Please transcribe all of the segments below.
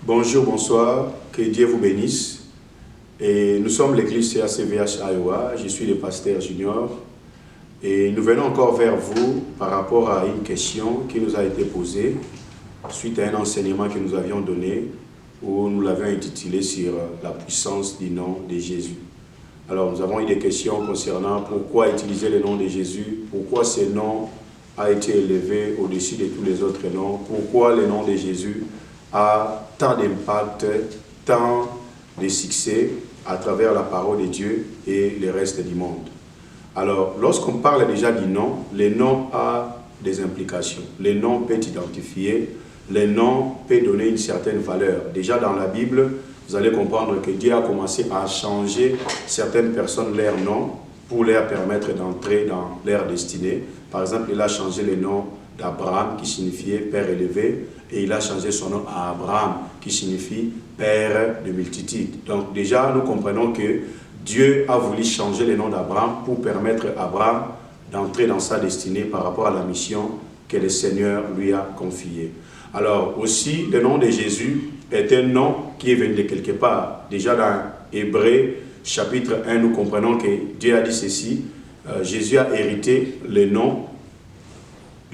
Bonjour, bonsoir, que Dieu vous bénisse. Et nous sommes l'église CACVH Iowa, je suis le pasteur junior. Et nous venons encore vers vous par rapport à une question qui nous a été posée suite à un enseignement que nous avions donné où nous l'avions intitulé sur la puissance du nom de Jésus. Alors nous avons eu des questions concernant pourquoi utiliser le nom de Jésus, pourquoi ce nom a été élevé au-dessus de tous les autres noms, pourquoi le nom de Jésus a tant d'impact, tant de succès à travers la parole de Dieu et le reste du monde. Alors, lorsqu'on parle déjà du nom, le nom a des implications. Le nom peut identifier, le nom peut donner une certaine valeur. Déjà dans la Bible, vous allez comprendre que Dieu a commencé à changer certaines personnes leur nom pour leur permettre d'entrer dans leur destinée. Par exemple, il a changé le nom d'Abraham qui signifiait Père élevé et il a changé son nom à Abraham qui signifie Père de multitudes. Donc déjà, nous comprenons que Dieu a voulu changer le nom d'Abraham pour permettre à Abraham d'entrer dans sa destinée par rapport à la mission que le Seigneur lui a confiée. Alors aussi, le nom de Jésus est un nom qui est venu de quelque part. Déjà dans Hébreux chapitre 1, nous comprenons que Dieu a dit ceci, Jésus a hérité le nom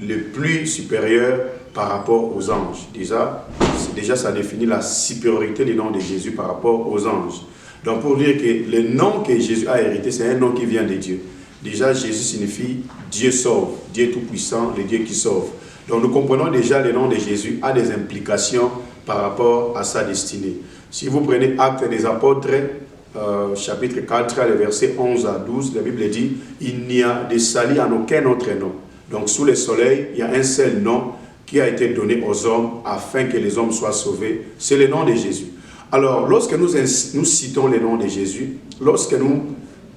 le plus supérieur par rapport aux anges. Déjà, ça définit la supériorité du nom de Jésus par rapport aux anges. Donc, pour dire que le nom que Jésus a hérité, c'est un nom qui vient de Dieu. Déjà, Jésus signifie Dieu sauve, Dieu tout-puissant, le Dieu qui sauve. Donc, nous comprenons déjà le nom de Jésus a des implications par rapport à sa destinée. Si vous prenez Actes des Apôtres, chapitre 4, les versets 11 à 12, la Bible dit « Il n'y a de salut en aucun autre nom ». Donc, sous le soleil, il y a un seul nom qui a été donné aux hommes afin que les hommes soient sauvés. C'est le nom de Jésus. Alors, lorsque nous citons le nom de Jésus, lorsque nous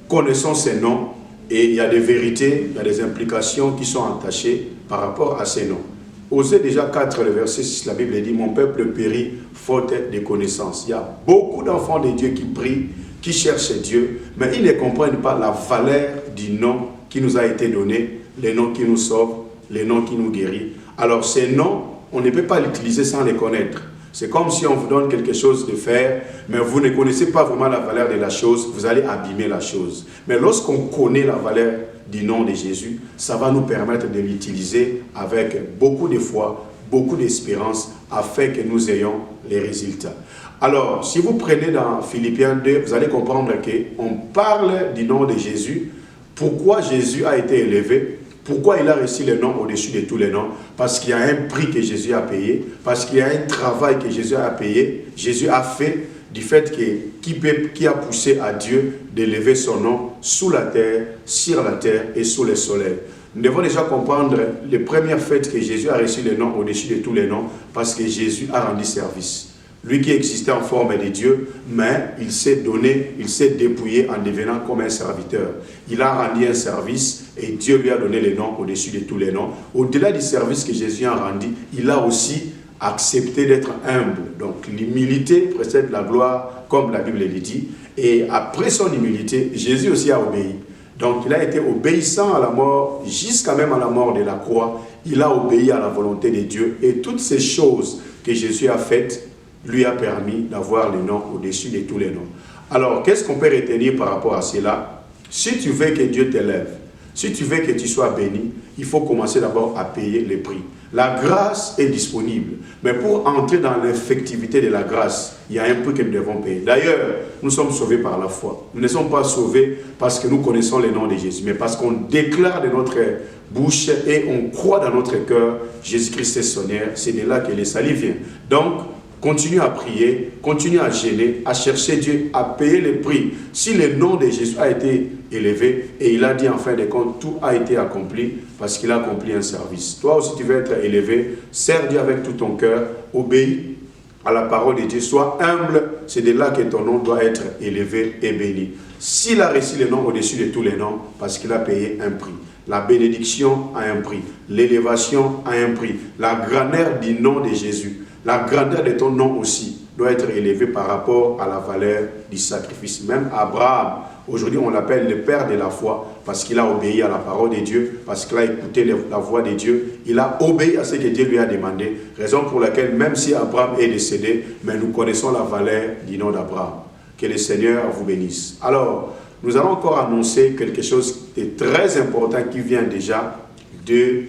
connaissons ces noms, et il y a des vérités, il y a des implications qui sont attachées par rapport à ces noms. Osée déjà 4, le verset 6, la Bible dit « Mon peuple périt faute de connaissance ». Il y a beaucoup d'enfants de Dieu qui prient, qui cherchent Dieu, mais ils ne comprennent pas la valeur du nom qui nous a été donné, le nom qui nous sauve, le nom qui nous guérit. Alors ces noms, on ne peut pas l'utiliser sans les connaître. C'est comme si on vous donne quelque chose de faire, mais vous ne connaissez pas vraiment la valeur de la chose, vous allez abîmer la chose. Mais lorsqu'on connaît la valeur du nom de Jésus, ça va nous permettre de l'utiliser avec beaucoup de foi, beaucoup d'espérance, afin que nous ayons les résultats. Alors, si vous prenez dans Philippiens 2, vous allez comprendre qu'on parle du nom de Jésus. Pourquoi Jésus a été élevé? Pourquoi il a reçu le nom au-dessus de tous les noms? Parce qu'il y a un prix que Jésus a payé, parce qu'il y a un travail que Jésus a payé, Jésus a fait du fait qui a poussé à Dieu d'élever son nom sous la terre, sur la terre et sous le soleil. Nous devons déjà comprendre les premières fêtes que Jésus a reçu le nom au-dessus de tous les noms, parce que Jésus a rendu service. Lui qui existait en forme de Dieu, mais il s'est donné, il s'est dépouillé en devenant comme un serviteur. Il a rendu un service et Dieu lui a donné le nom au-dessus de tous les noms. Au-delà du service que Jésus a rendu, il a aussi accepté d'être humble. Donc l'humilité précède la gloire, comme la Bible le dit. Et après son humilité, Jésus aussi a obéi. Donc il a été obéissant à la mort, jusqu'à même à la mort de la croix. Il a obéi à la volonté de Dieu. Et toutes ces choses que Jésus a faites, lui a permis d'avoir le nom au-dessus de tous les noms. Alors, qu'est-ce qu'on peut retenir par rapport à cela? Si tu veux que Dieu t'élève, si tu veux que tu sois béni, il faut commencer d'abord à payer le prix. La grâce est disponible, mais pour entrer dans l'effectivité de la grâce, il y a un prix que nous devons payer. D'ailleurs, nous sommes sauvés par la foi. Nous ne sommes pas sauvés parce que nous connaissons le nom de Jésus, mais parce qu'on déclare de notre bouche et on croit dans notre cœur, Jésus-Christ est Seigneur, c'est de là que le salut vient. Donc, continue à prier, continue à gêner, à chercher Dieu, à payer le prix. Si le nom de Jésus a été élevé, et il a dit en fin de compte, tout a été accompli parce qu'il a accompli un service. Toi aussi tu veux être élevé, sers Dieu avec tout ton cœur, obéis à la parole de Dieu, sois humble, c'est de là que ton nom doit être élevé et béni. S'il a reçu le nom au-dessus de tous les noms, parce qu'il a payé un prix. La bénédiction a un prix, l'élévation a un prix, la grandeur du nom de Jésus, la grandeur de ton nom aussi doit être élevé par rapport à la valeur du sacrifice. Même Abraham, aujourd'hui on l'appelle le père de la foi parce qu'il a obéi à la parole de Dieu, parce qu'il a écouté la voix de Dieu, il a obéi à ce que Dieu lui a demandé, raison pour laquelle même si Abraham est décédé, mais nous connaissons la valeur du nom d'Abraham. Que le Seigneur vous bénisse. Alors, nous allons encore annoncer quelque chose de très important qui vient déjà de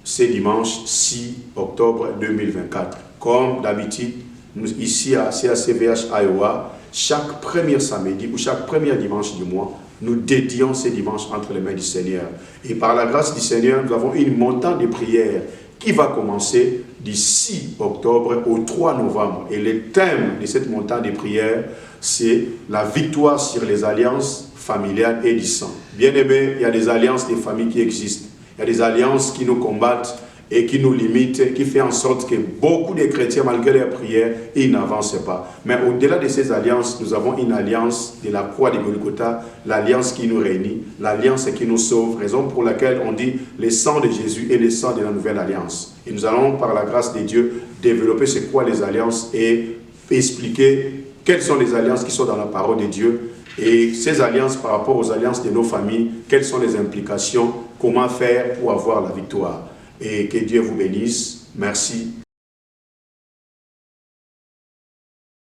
ce dimanche 6 octobre 2024. Comme d'habitude, nous ici à CACVH Iowa, chaque premier samedi ou chaque premier dimanche du mois, nous dédions ces dimanches entre les mains du Seigneur. Et par la grâce du Seigneur, nous avons une montante de prière qui va commencer du 6 octobre au 3 novembre. Et le thème de cette montante de prière, c'est la victoire sur les alliances familiales et du sang. Bien aimé, il y a des alliances des familles qui existent. Il y a des alliances qui nous combattent et qui nous limitent, qui fait en sorte que beaucoup de chrétiens, malgré leurs prières, ils n'avancent pas. Mais au-delà de ces alliances, nous avons une alliance de la croix de Golgotha, l'alliance qui nous réunit, l'alliance qui nous sauve, raison pour laquelle on dit le sang de Jésus et le sang de la nouvelle alliance. Et nous allons, par la grâce de Dieu, développer c'est quoi les alliances et expliquer quelles sont les alliances qui sont dans la parole de Dieu et ces alliances par rapport aux alliances de nos familles, quelles sont les implications, comment faire pour avoir la victoire. Et que Dieu vous bénisse. Merci.